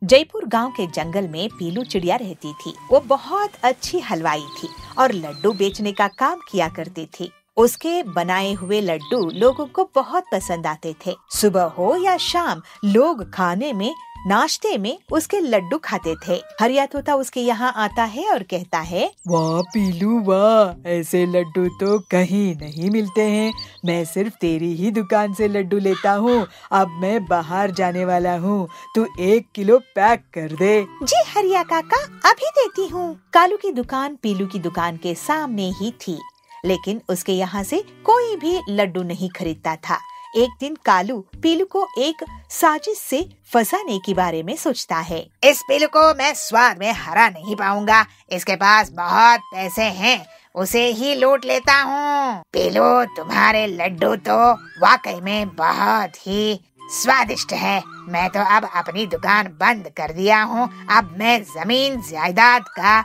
जयपुर गांव के जंगल में पीलू चिड़िया रहती थी। वो बहुत अच्छी हलवाई थी और लड्डू बेचने का काम किया करती थी। उसके बनाए हुए लड्डू लोगों को बहुत पसंद आते थे। सुबह हो या शाम लोग खाने में नाश्ते में उसके लड्डू खाते थे। हरिया तोता उसके यहाँ आता है और कहता है, वाह पीलू वाह, ऐसे लड्डू तो कहीं नहीं मिलते हैं। मैं सिर्फ तेरी ही दुकान से लड्डू लेता हूँ। अब मैं बाहर जाने वाला हूँ, तू 1 किलो पैक कर दे। जी हरिया काका, अभी देती हूँ। कालू की दुकान पीलू की दुकान के सामने ही थी, लेकिन उसके यहाँ से कोई भी लड्डू नहीं खरीदता था। एक दिन कालू पीलू को एक साजिश से फंसाने के बारे में सोचता है। इस पीलू को मैं स्वाद में हरा नहीं पाऊंगा। इसके पास बहुत पैसे हैं, उसे ही लूट लेता हूँ। पीलू, तुम्हारे लड्डू तो वाकई में बहुत ही स्वादिष्ट है। मैं तो अब अपनी दुकान बंद कर दिया हूँ। अब मैं जमीन जायदाद का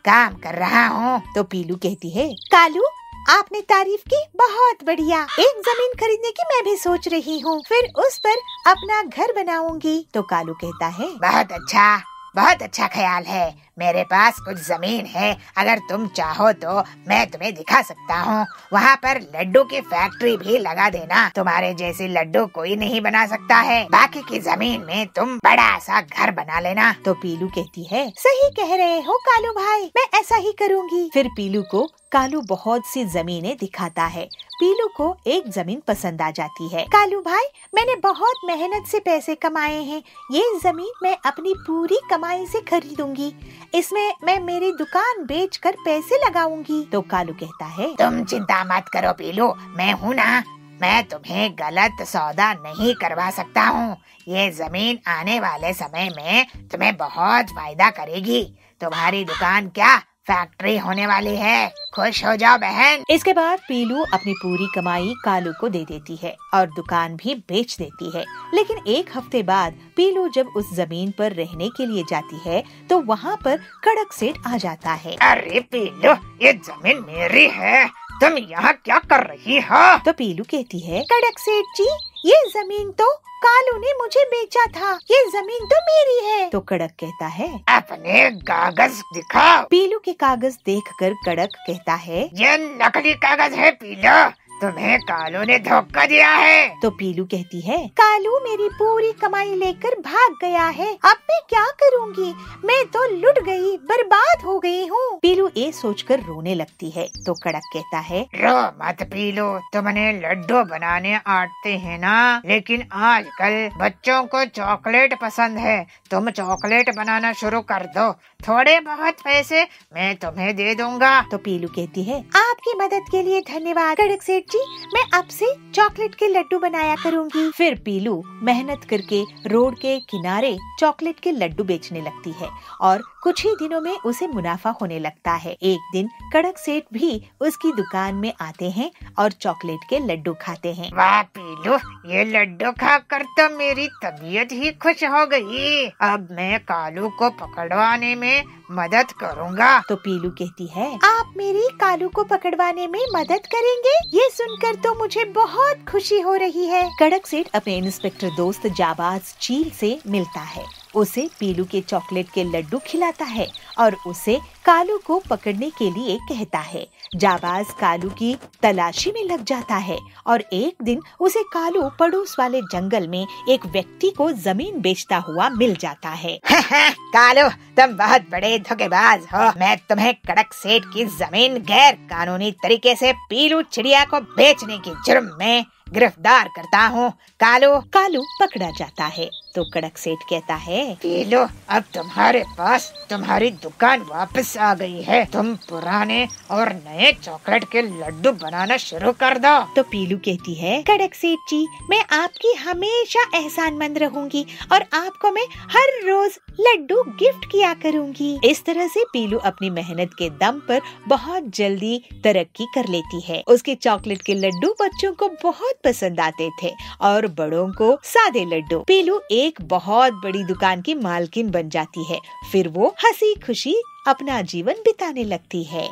काम कर रहा हूँ। तो पीलू कहती है, कालू आपने तारीफ की, बहुत बढ़िया। एक जमीन खरीदने की मैं भी सोच रही हूँ, फिर उस पर अपना घर बनाऊंगी। तो कालू कहता है, बहुत अच्छा ख्याल है। मेरे पास कुछ जमीन है, अगर तुम चाहो तो मैं तुम्हें दिखा सकता हूँ। वहाँ पर लड्डू की फैक्ट्री भी लगा देना। तुम्हारे जैसे लड्डू कोई नहीं बना सकता है। बाकी की जमीन में तुम बड़ा सा घर बना लेना। तो पीलू कहती है, सही कह रहे हो कालू भाई, मैं ऐसा ही करूँगी। फिर पीलू को कालू बहुत सी जमीनें दिखाता है। पीलू को एक जमीन पसंद आ जाती है। कालू भाई, मैंने बहुत मेहनत से पैसे कमाए हैं। ये जमीन मैं अपनी पूरी कमाई से खरीदूंगी। इसमें मैं मेरी दुकान बेचकर पैसे लगाऊंगी। तो कालू कहता है, तुम चिंता मत करो पीलू, मैं हूँ ना। मैं तुम्हें गलत सौदा नहीं करवा सकता हूँ। ये जमीन आने वाले समय में तुम्हें बहुत फायदा करेगी। तुम्हारी दुकान क्या फैक्ट्री होने वाली है। खुश हो जाओ बहन। इसके बाद पीलू अपनी पूरी कमाई कालू को दे देती है और दुकान भी बेच देती है। लेकिन एक हफ्ते बाद पीलू जब उस जमीन पर रहने के लिए जाती है तो वहाँ पर कड़क सेठ आ जाता है। अरे पीलू, ये जमीन मेरी है, तुम यहाँ क्या कर रही हो? तो पीलू कहती है, कड़क सेठ जी, ये जमीन तो कालू ने मुझे बेचा था। ये जमीन तो मेरी है। तो कड़क कहता है, अपने कागज दिखाओ। पीलू के कागज देखकर कड़क कहता है, ये नकली कागज है पीलू, तुम्हें कालू ने धोखा दिया है। तो पीलू कहती है, कालू मेरी पूरी कमाई लेकर भाग गया है। अब मैं क्या करूँगी? मैं तो लुट गई, बर्बाद हो गई हूँ। पीलू ये सोचकर रोने लगती है। तो कड़क कहता है, रो मत पीलू, तुमने लड्डू बनाने आते हैं ना, लेकिन आजकल बच्चों को चॉकलेट पसंद है। तुम चॉकलेट बनाना शुरू कर दो, थोड़े बहुत पैसे मैं तुम्हें दे दूंगा। तो पीलू कहती है, आपकी मदद के लिए धन्यवाद कड़क सेठ जी, मैं अब से चॉकलेट के लड्डू बनाया करूंगी। फिर पीलू मेहनत करके रोड के किनारे चॉकलेट के लड्डू बेचने लगती है और कुछ ही दिनों में उसे मुनाफा होने लगता है। एक दिन कड़क सेठ भी उसकी दुकान में आते हैं और चॉकलेट के लड्डू खाते हैं। वाह पीलू, ये लड्डू खाकर तो मेरी तबीयत ही खुश हो गई। अब मैं कालू को पकड़वाने में मदद करूँगा। तो पीलू कहती है, आप मेरी कालू को पकड़वाने में मदद करेंगे? ये सुनकर तो मुझे बहुत खुशी हो रही है। कड़क सेठ अपने इंस्पेक्टर दोस्त जाबाज चील से मिलता है, उसे पीलू के चॉकलेट के लड्डू खिलाता है और उसे कालू को पकड़ने के लिए कहता है। जाबाज कालू की तलाशी में लग जाता है और एक दिन उसे कालू पड़ोस वाले जंगल में एक व्यक्ति को जमीन बेचता हुआ मिल जाता है। कालू, तुम बहुत बड़े धोखेबाज हो। मैं तुम्हें कड़क सेठ की जमीन गैर कानूनी तरीके से पीलू चिड़िया को बेचने की जुर्म में गिरफ्तार करता हूँ। कालू पकड़ा जाता है। तो कड़क सेठ कहता है, पीलू, अब तुम्हारे पास तुम्हारी दुकान वापस आ गई है। तुम पुराने और नए चॉकलेट के लड्डू बनाना शुरू कर दो। तो पीलू कहती है, कड़क सेठ जी, मैं आपकी हमेशा एहसानमंद रहूंगी और आपको मैं हर रोज लड्डू गिफ्ट किया करूंगी। इस तरह से पीलू अपनी मेहनत के दम पर बहुत जल्दी तरक्की कर लेती है। उसके चॉकलेट के लड्डू बच्चों को बहुत पसंद आते थे और बड़ों को सादे लड्डू। पीलू एक बहुत बड़ी दुकान की मालकिन बन जाती है। फिर वो हंसी खुशी अपना जीवन बिताने लगती है।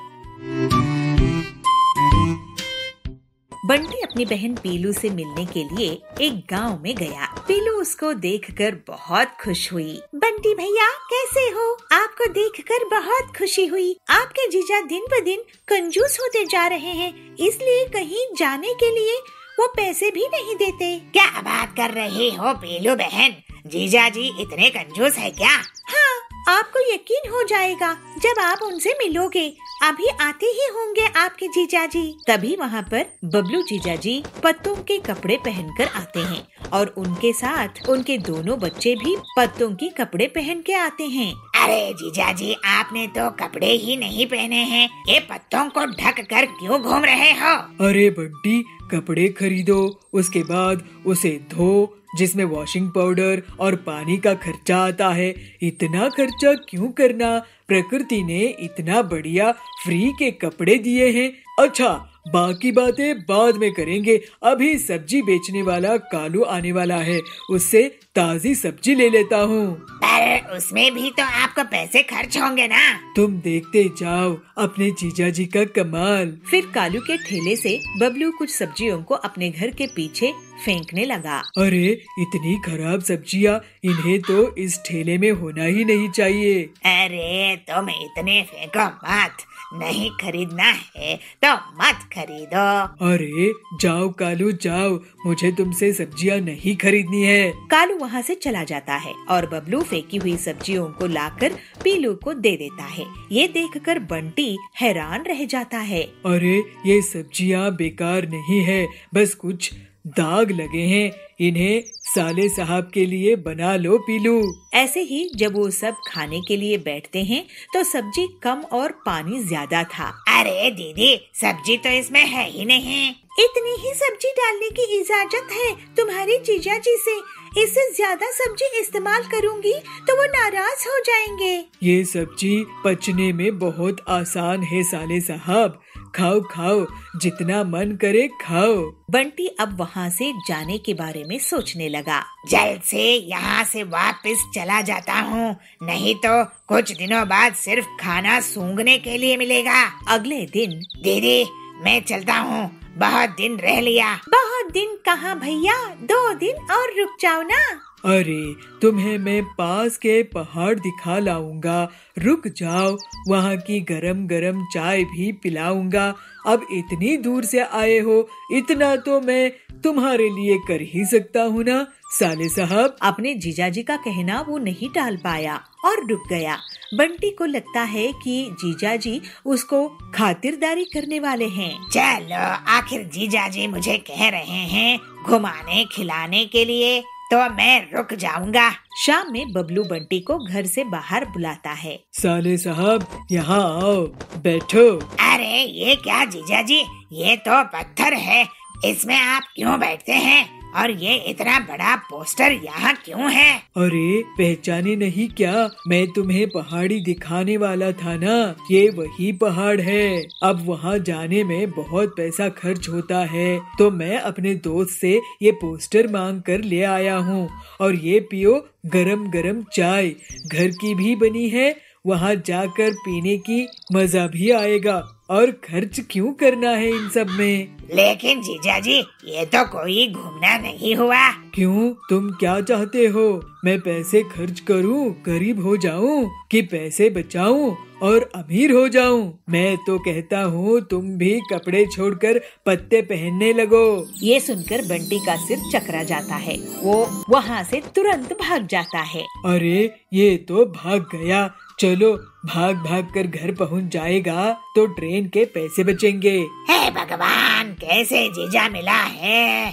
बंटी अपनी बहन पीलू से मिलने के लिए एक गांव में गया। पीलू उसको देखकर बहुत खुश हुई। बंटी भैया कैसे हो? आपको देखकर बहुत खुशी हुई। आपके जीजा दिन ब दिन कंजूस होते जा रहे हैं, इसलिए कहीं जाने के लिए वो पैसे भी नहीं देते। क्या बात कर रही हो पीलू बहन, जीजा जी इतने कंजूस है क्या? हाँ, आपको यकीन हो जाएगा जब आप उनसे मिलोगे। अभी आते ही होंगे आपके जीजा जी। तभी वहाँ पर बबलू जीजा जी पत्तों के कपड़े पहनकर आते हैं और उनके साथ उनके दोनों बच्चे भी पत्तों के कपड़े पहन के आते हैं। अरे जीजा जी, आपने तो कपड़े ही नहीं पहने हैं, ये पत्तों को ढक कर क्यों घूम रहे हो? अरे बंटी, कपड़े खरीदो, उसके बाद उसे धो, जिसमें वॉशिंग पाउडर और पानी का खर्चा आता है। इतना खर्चा क्यों करना? प्रकृति ने इतना बढ़िया फ्री के कपड़े दिए हैं। अच्छा, बाकी बातें बाद में करेंगे। अभी सब्जी बेचने वाला कालू आने वाला है, उससे ताजी सब्जी ले लेता हूँ। पर उसमें भी तो आपको पैसे खर्च होंगे ना? तुम देखते जाओ अपने जीजा जी का कमाल। फिर कालू के ठेले से बबलू कुछ सब्जियों को अपने घर के पीछे फेंकने लगा। अरे इतनी खराब सब्जियाँ, इन्हें तो इस ठेले में होना ही नहीं चाहिए। अरे तुम इतने फेंको मत, नहीं खरीदना है तो मत खरीदो। अरे जाओ कालू जाओ, मुझे तुमसे सब्जियाँ नहीं खरीदनी है। कालू वहाँ से चला जाता है और बबलू फेंकी हुई सब्जियों को लाकर पीलू को दे देता है। ये देखकर बंटी हैरान रह जाता है। अरे ये सब्जियाँ बेकार नहीं है, बस कुछ दाग लगे हैं, इन्हें साले साहब के लिए बना लो पीलू। ऐसे ही जब वो सब खाने के लिए बैठते हैं तो सब्जी कम और पानी ज्यादा था। अरे दीदी, सब्जी तो इसमें है ही नहीं। इतनी ही सब्जी डालने की इजाजत है तुम्हारी जीजा जी से। इससे ज्यादा सब्जी इस्तेमाल करूंगी तो वो नाराज हो जाएंगे। ये सब्जी पचने में बहुत आसान है साले साहब, खाओ खाओ, जितना मन करे खाओ। बंटी अब वहाँ से जाने के बारे में सोचने लगा। जल्द से यहाँ से वापस चला जाता हूँ, नहीं तो कुछ दिनों बाद सिर्फ खाना सूंघने के लिए मिलेगा। अगले दिन, दीदी मैं चलता हूँ, बहुत दिन रह लिया। बहुत दिन कहाँ भैया, 2 दिन और रुक जाओ ना। अरे तुम्हें मैं पास के पहाड़ दिखा लाऊंगा, रुक जाओ, वहाँ की गरम गरम चाय भी पिलाऊंगा। अब इतनी दूर से आए हो, इतना तो मैं तुम्हारे लिए कर ही सकता हूँ ना साले साहब। अपने जीजाजी का कहना वो नहीं टाल पाया और रुक गया। बंटी को लगता है कि जीजाजी उसको खातिरदारी करने वाले हैं। चलो, आखिर जीजाजी मुझे कह रहे हैं घुमाने खिलाने के लिए, तो मैं रुक जाऊंगा। शाम में बबलू बंटी को घर से बाहर बुलाता है। साले साहब यहाँ आओ, बैठो। अरे ये क्या जीजाजी, ये तो पत्थर है, इसमें आप क्यों बैठते हैं? और ये इतना बड़ा पोस्टर यहाँ क्यों है? अरे पहचाने नहीं क्या, मैं तुम्हें पहाड़ी दिखाने वाला था ना, ये वही पहाड़ है। अब वहाँ जाने में बहुत पैसा खर्च होता है, तो मैं अपने दोस्त से ये पोस्टर मांग कर ले आया हूँ। और ये पियो गरम गरम चाय, घर की भी बनी है, वहाँ जाकर पीने की मजा भी आएगा। और खर्च क्यों करना है इन सब में? लेकिन जीजाजी, ये तो कोई घूमना नहीं हुआ। क्यों, तुम क्या चाहते हो? मैं पैसे खर्च करूं, गरीब हो जाऊं, कि पैसे बचाऊं और अमीर हो जाऊं? मैं तो कहता हूँ तुम भी कपड़े छोड़कर पत्ते पहनने लगो। ये सुनकर बंटी का सिर चकरा जाता है, वो वहाँ से तुरंत भाग जाता है। अरे ये तो भाग गया, चलो भाग भाग कर घर पहुँच जाएगा तो ट्रेन के पैसे बचेंगे। हे भगवान, कैसे जीजा मिला है।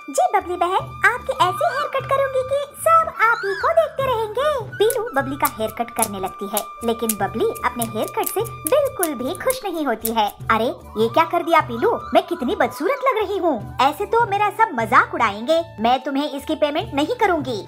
जी बबली बहन, आपकी ऐसी हेयर कट करूंगी कि सब आप ही को देखते रहेंगे। पीलू बबली का हेयर कट करने लगती है, लेकिन बबली अपने हेयर कट से बिल्कुल भी खुश नहीं होती है। अरे ये क्या कर दिया पीलू, मैं कितनी बदसूरत लग रही हूँ, ऐसे तो मेरा सब मजाक उड़ाएंगे, मैं तुम्हें इसकी पेमेंट नहीं करूँगी।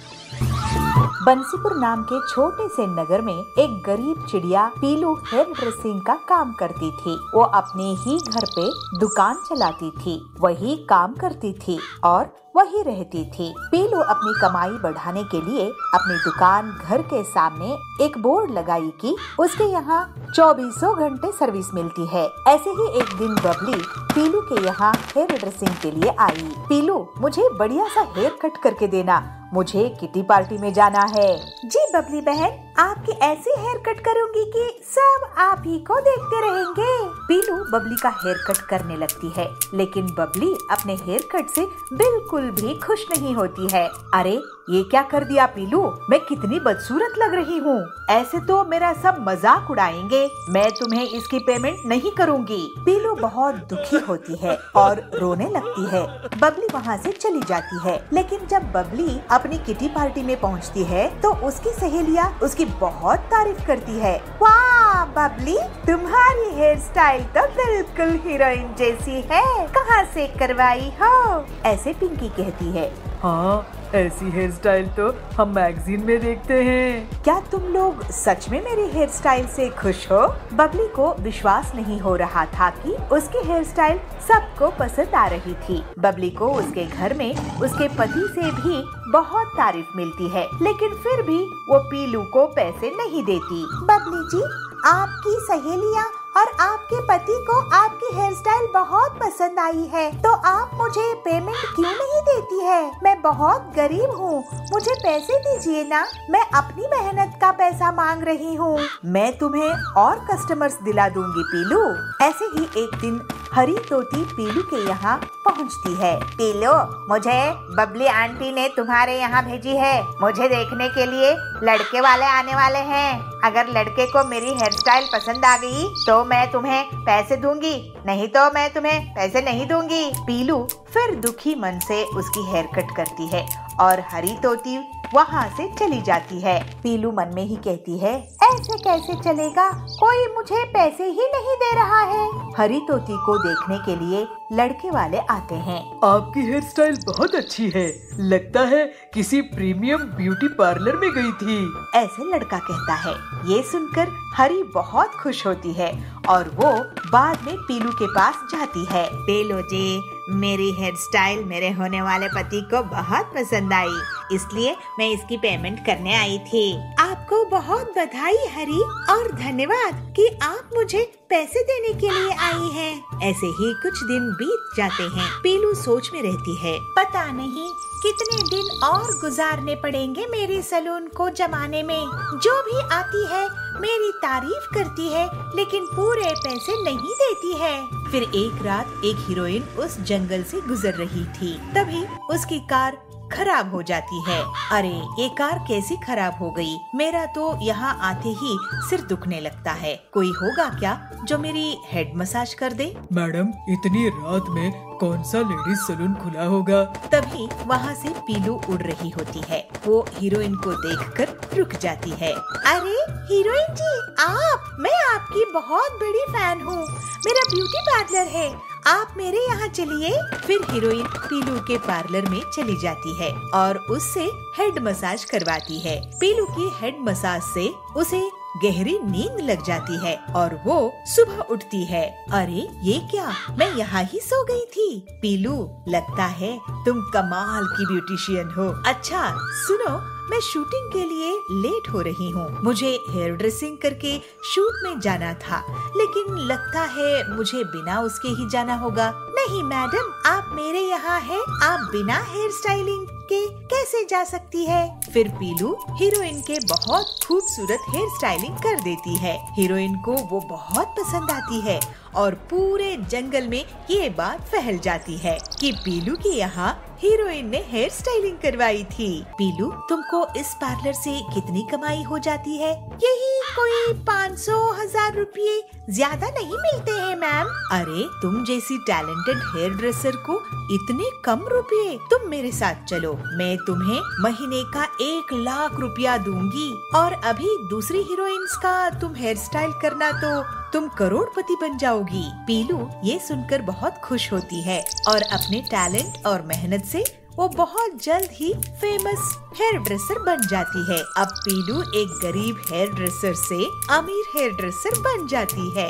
बंसीपुर नाम के छोटे से नगर में एक गरीब चिड़िया पीलू हेयर ड्रेसिंग का काम करती थी। वो अपने ही घर पे दुकान चलाती थी, वही काम करती थी और वही रहती थी। पीलू अपनी कमाई बढ़ाने के लिए अपनी दुकान घर के सामने एक बोर्ड लगाई कि उसके यहाँ 24 घंटे सर्विस मिलती है। ऐसे ही एक दिन बबली पीलू के यहाँ हेयर ड्रेसिंग के लिए आई। पीलू, मुझे बढ़िया सा हेयर कट करके देना, मुझे किटी पार्टी में जाना है। जी बबली बहन, आपकी ऐसी हेयर कट करूंगी कि सब आप ही को देखते रहेंगे। पीलू बबली का हेयर कट करने लगती है, लेकिन बबली अपने हेयर कट से बिल्कुल भी खुश नहीं होती है। अरे ये क्या कर दिया पीलू, मैं कितनी बदसूरत लग रही हूँ। ऐसे तो मेरा सब मजाक उड़ाएंगे, मैं तुम्हें इसकी पेमेंट नहीं करूँगी। पीलू बहुत दुखी होती है और रोने लगती है। बबली वहाँ से चली जाती है, लेकिन जब बबली अपनी किटी पार्टी में पहुँचती है तो उसकी सहेलियाँ उसकी बहुत तारीफ करती है। वाह बबली, तुम्हारी हेयर स्टाइल तो बिल्कुल हीरोइन जैसी है, कहाँ से करवाई हो? ऐसे पिंकी कहती है। हाँ, ऐसी हेयर स्टाइल तो हम मैगजीन में देखते हैं। क्या तुम लोग सच में मेरी हेयर स्टाइल से खुश हो? बबली को विश्वास नहीं हो रहा था कि उसकी हेयर स्टाइल सबको पसंद आ रही थी। बबली को उसके घर में उसके पति से भी बहुत तारीफ मिलती है, लेकिन फिर भी वो पीलू को पैसे नहीं देती। बबली जी, आपकी सहेलियाँ और आपके पति को आपकी हेयर स्टाइल बहुत पसंद आई है, तो आप मुझे पेमेंट क्यों नहीं देती है? मैं बहुत गरीब हूँ, मुझे पैसे दीजिए ना, मैं अपनी मेहनत का पैसा मांग रही हूँ। मैं तुम्हें और कस्टमर्स दिला दूंगी पीलू। ऐसे ही एक दिन हरी तोती पीलू के यहाँ पहुँचती है। पीलू, मुझे बबली आंटी ने तुम्हारे यहाँ भेजी है, मुझे देखने के लिए लड़के वाले आने वाले हैं। अगर लड़के को मेरी हेयर स्टाइल पसंद आ गई तो मैं तुम्हें पैसे दूंगी, नहीं तो मैं तुम्हें पैसे नहीं दूंगी। पीलू फिर दुखी मन से उसकी हेयर कट करती है और हरी तोती वहाँ से चली जाती है। पीलू मन में ही कहती है, ऐसे कैसे चलेगा, कोई मुझे पैसे ही नहीं दे रहा है। हरी तोती को देखने के लिए लड़के वाले आते हैं। आपकी हेयर स्टाइल बहुत अच्छी है, लगता है किसी प्रीमियम ब्यूटी पार्लर में गई थी। ऐसे लड़का कहता है। ये सुनकर हरी बहुत खुश होती है और वो बाद में पीलू के पास जाती है। पीलू जी, मेरी हेयर स्टाइल मेरे होने वाले पति को बहुत पसंद आई, इसलिए मैं इसकी पेमेंट करने आई थी। आपको बहुत बधाई हरी, और धन्यवाद कि आप मुझे पैसे देने के लिए आई हैं। ऐसे ही कुछ दिन बीत जाते हैं। पीलू सोच में रहती है, पता नहीं कितने दिन और गुजारने पड़ेंगे मेरे सैलून को जमाने में। जो भी आती है मेरी तारीफ करती है, लेकिन पूरे पैसे नहीं देती है। फिर एक रात एक हीरोइन उस जंगल से गुजर रही थी, तभी उसकी कार खराब हो जाती है। अरे ये कार कैसी खराब हो गई, मेरा तो यहाँ आते ही सिर दुखने लगता है। कोई होगा क्या जो मेरी हेड मसाज कर दे? मैडम, इतनी रात में कौन सा लेडीज सैलून खुला होगा? तभी वहाँ से पीलू उड़ रही होती है। वो हीरोइन को देखकर रुक जाती है। अरे हीरोइन जी, आप, मैं आपकी बहुत बड़ी फैन हूँ, मेरा ब्यूटी पार्लर है, आप मेरे यहाँ चलिए। फिर हीरोइन पीलू के पार्लर में चली जाती है और उससे हेड मसाज करवाती है। पीलू की हेड मसाज से उसे गहरी नींद लग जाती है और वो सुबह उठती है। अरे ये क्या, मैं यहाँ ही सो गई थी। पीलू, लगता है तुम कमाल की ब्यूटिशियन हो। अच्छा सुनो, मैं शूटिंग के लिए लेट हो रही हूँ, मुझे हेयर ड्रेसिंग करके शूट में जाना था, लेकिन लगता है मुझे बिना उसके ही जाना होगा। नहीं मैडम, आप मेरे यहाँ हैं, आप बिना हेयर स्टाइलिंग के कैसे जा सकती है? फिर पीलू हीरोइन के बहुत खूबसूरत हेयर स्टाइलिंग कर देती है। हीरोइन को वो बहुत पसंद आती है और पूरे जंगल में ये बात फैल जाती है कि पीलू के यहाँ हीरोइन ने हेयर स्टाइलिंग करवाई थी। पीलू, तुमको इस पार्लर से कितनी कमाई हो जाती है? यही कोई 500,000 रुपये, ज्यादा नहीं मिलते हैं मैम। अरे तुम जैसी टैलेंटेड हेयर ड्रेसर को इतने कम रुपये? तुम मेरे साथ चलो, मैं तुम्हें महीने का 1 लाख रुपया दूंगी और अभी दूसरी हीरोइंस का तुम हेयर स्टाइल करना तो तुम करोड़पति बन जाओगी। पीलू ये सुनकर बहुत खुश होती है और अपने टैलेंट और मेहनत से वो बहुत जल्द ही फेमस हेयर ड्रेसर बन जाती है। अब पीलू एक गरीब हेयर ड्रेसर से अमीर हेयर ड्रेसर बन जाती है।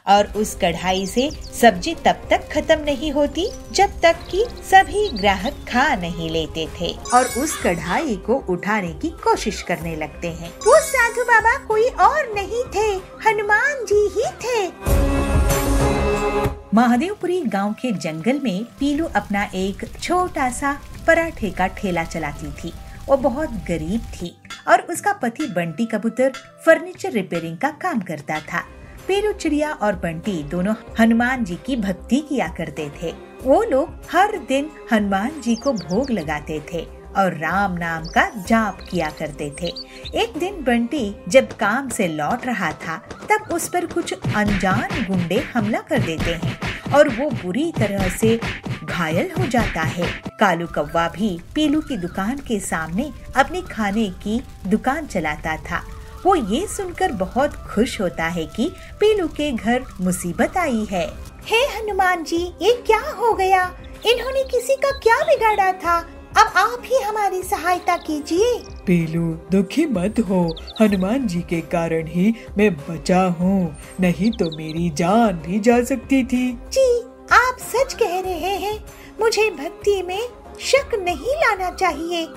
और उस कढ़ाई से सब्जी तब तक खत्म नहीं होती जब तक कि सभी ग्राहक खा नहीं लेते थे और उस कढ़ाई को उठाने की कोशिश करने लगते हैं। वो साधु बाबा कोई और नहीं थे, हनुमान जी ही थे। महादेवपुरी गांव के जंगल में पीलू अपना एक छोटा सा पराठे का ठेला चलाती थी। वो बहुत गरीब थी और उसका पति बंटी कबूतर फर्नीचर रिपेयरिंग का काम करता था। पीलू चिड़िया और बंटी दोनों हनुमान जी की भक्ति किया करते थे। वो लोग हर दिन हनुमान जी को भोग लगाते थे और राम नाम का जाप किया करते थे। एक दिन बंटी जब काम से लौट रहा था तब उस पर कुछ अनजान गुंडे हमला कर देते हैं और वो बुरी तरह से घायल हो जाता है। कालू कौवा भी पीलू की दुकान के सामने अपनी खाने की दुकान चलाता था। वो ये सुनकर बहुत खुश होता है कि पीलू के घर मुसीबत आई है। हे हनुमान जी, ये क्या हो गया? इन्होंने किसी का क्या बिगाड़ा था? अब आप ही हमारी सहायता कीजिए। पीलू दुखी मत हो, हनुमान जी के कारण ही मैं बचा हूँ, नहीं तो मेरी जान भी जा सकती थी। जी आप सच कह रहे हैं, मुझे भक्ति में शक नहीं लाना चाहिए।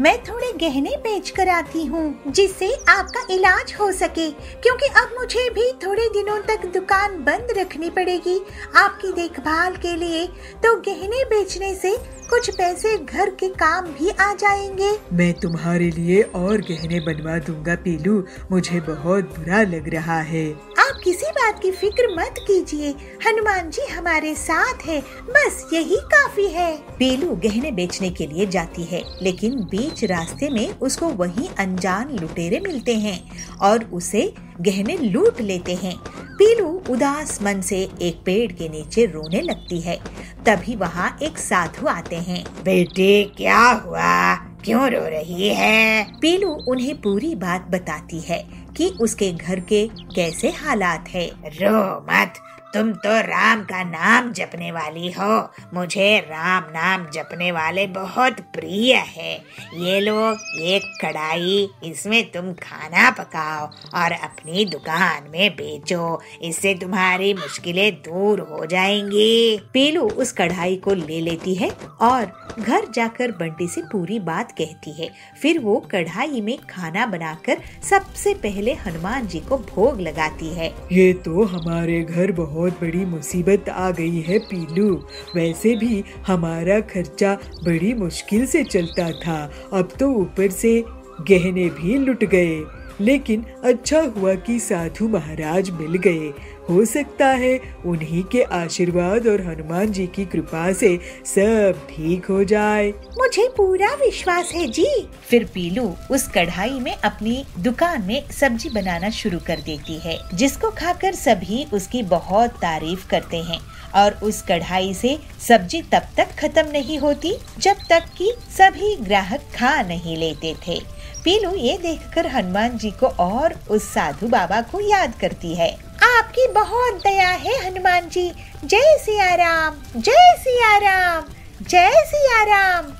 मैं थोड़े गहने बेच कर आती हूँ जिससे आपका इलाज हो सके, क्योंकि अब मुझे भी थोड़े दिनों तक दुकान बंद रखनी पड़ेगी आपकी देखभाल के लिए। तो गहने बेचने से कुछ पैसे घर के काम भी आ जाएंगे। मैं तुम्हारे लिए और गहने बनवा दूंगा पीलू, मुझे बहुत बुरा लग रहा है। आप किसी बात की फिक्र मत कीजिए, हनुमान जी हमारे साथ है, बस यही काफी है। पीलू गहने बेचने के लिए जाती है, लेकिन बीच रास्ते में उसको वहीं अनजान लुटेरे मिलते हैं और उसे गहने लूट लेते हैं। पीलू उदास मन से एक पेड़ के नीचे रोने लगती है। तभी वहाँ एक साधु आते हैं। बेटे क्या हुआ, क्यों रो रही है? पीलू उन्हें पूरी बात बताती है कि उसके घर के कैसे हालात है। रो मत, तुम तो राम का नाम जपने वाली हो। मुझे राम नाम जपने वाले बहुत प्रिय है। ये लो एक कढ़ाई, इसमें तुम खाना पकाओ और अपनी दुकान में बेचो, इससे तुम्हारी मुश्किलें दूर हो जाएंगी। पीलू उस कढ़ाई को ले लेती है और घर जाकर बंटी से पूरी बात कहती है। फिर वो कढ़ाई में खाना बनाकर सबसे पहले हनुमान जी को भोग लगाती है। ये तो हमारे घर बहुत बड़ी मुसीबत आ गई है पीलू। वैसे भी हमारा खर्चा बड़ी मुश्किल से चलता था, अब तो ऊपर से गहने भी लुट गए। लेकिन अच्छा हुआ कि साधु महाराज मिल गए। हो सकता है उन्हीं के आशीर्वाद और हनुमान जी की कृपा से सब ठीक हो जाए। मुझे पूरा विश्वास है जी। फिर पीलू उस कढ़ाई में अपनी दुकान में सब्जी बनाना शुरू कर देती है, जिसको खाकर सभी उसकी बहुत तारीफ करते हैं। और उस कढ़ाई से सब्जी तब तक खत्म नहीं होती जब तक कि सभी ग्राहक खा नहीं लेते थे। पीलू ये देखकर हनुमान जी को और उस साधु बाबा को याद करती है। आपकी बहुत दया है हनुमान जी। जय सिया राम, जय सिया राम, जय सिया राम।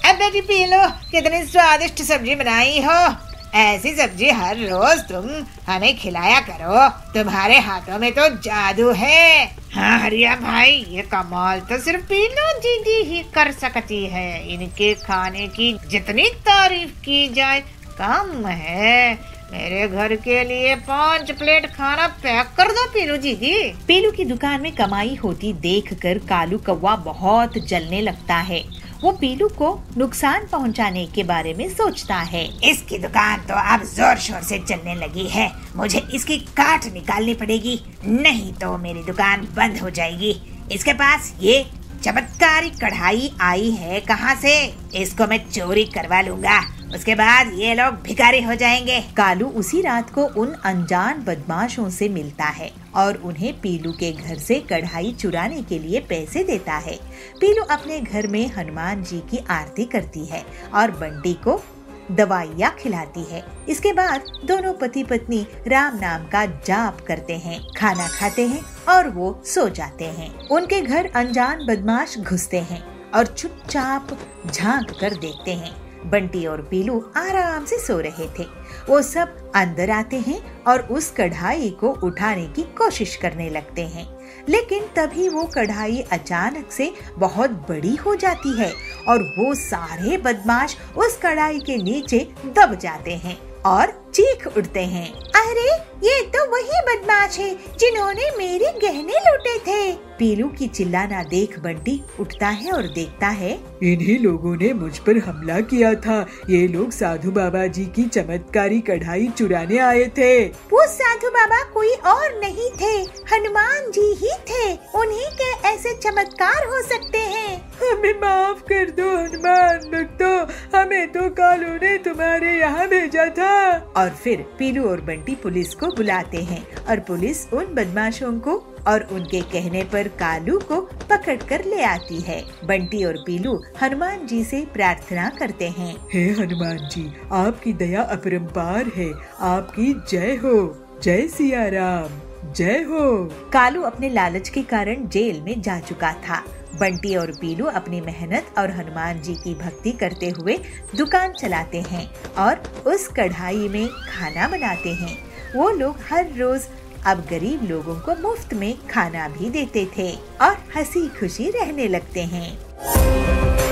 अब बेटी पीलू, कितनी स्वादिष्ट सब्जी बनाई हो। ऐसी सब्जी हर रोज तुम हमें खिलाया करो, तुम्हारे हाथों में तो जादू है। हाँ हरिया भाई, ये कमाल तो सिर्फ पीलू दीदी ही कर सकती है। इनके खाने की जितनी तारीफ की जाए कम है। मेरे घर के लिए 5 प्लेट खाना पैक कर दो पीलू दीदी। पीलू की दुकान में कमाई होती देखकर कालू कौवा बहुत जलने लगता है। वो पीलू को नुकसान पहुंचाने के बारे में सोचता है। इसकी दुकान तो अब जोर शोर से चलने लगी है, मुझे इसकी काट निकालनी पड़ेगी, नहीं तो मेरी दुकान बंद हो जाएगी। इसके पास ये चमत्कारी कढ़ाई आई है कहाँ से? इसको मैं चोरी करवा लूंगा, उसके बाद ये लोग भिखारी हो जाएंगे। कालू उसी रात को उन अनजान बदमाशों से मिलता है और उन्हें पीलू के घर से कढ़ाई चुराने के लिए पैसे देता है। पीलू अपने घर में हनुमान जी की आरती करती है और बंटी को दवाइयाँ खिलाती है। इसके बाद दोनों पति पत्नी राम नाम का जाप करते हैं, खाना खाते हैं और वो सो जाते हैं। उनके घर अनजान बदमाश घुसते हैं और चुपचाप झांक कर देखते हैं। बंटी और पीलू आराम से सो रहे थे। वो सब अंदर आते हैं और उस कढ़ाई को उठाने की कोशिश करने लगते हैं, लेकिन तभी वो कढ़ाई अचानक से बहुत बड़ी हो जाती है और वो सारे बदमाश उस कढ़ाई के नीचे दब जाते हैं और चीख उठते हैं, अरे ये तो वही बदमाश है जिन्होंने मेरे गहने लूटे थे। पीलू की चिल्लाना देख बंटी उठता है और देखता है, इन्हीं लोगों ने मुझ पर हमला किया था। ये लोग साधु बाबा जी की चमत्कारी कढ़ाई चुराने आए थे। वो साधु बाबा कोई और नहीं थे, हनुमान जी ही थे। उन्हीं के ऐसे चमत्कार हो सकते हैं। हमें माफ कर दो हनुमान भक्तों, हमें तो कालू ने तुम्हारे यहाँ भेजा था। और फिर पीलू और बंटी पुलिस को बुलाते हैं और पुलिस उन बदमाशों को और उनके कहने पर कालू को पकड़कर ले आती है। बंटी और पीलू हनुमान जी से प्रार्थना करते हैं, हे हनुमान जी, आपकी दया अपरंपार है, आपकी जय हो। जय सिया राम, जय हो। कालू अपने लालच के कारण जेल में जा चुका था। बंटी और पीलू अपनी मेहनत और हनुमान जी की भक्ति करते हुए दुकान चलाते हैं और उस कढ़ाई में खाना बनाते हैं। वो लोग हर रोज अब गरीब लोगों को मुफ्त में खाना भी देते थे और हंसी खुशी रहने लगते हैं।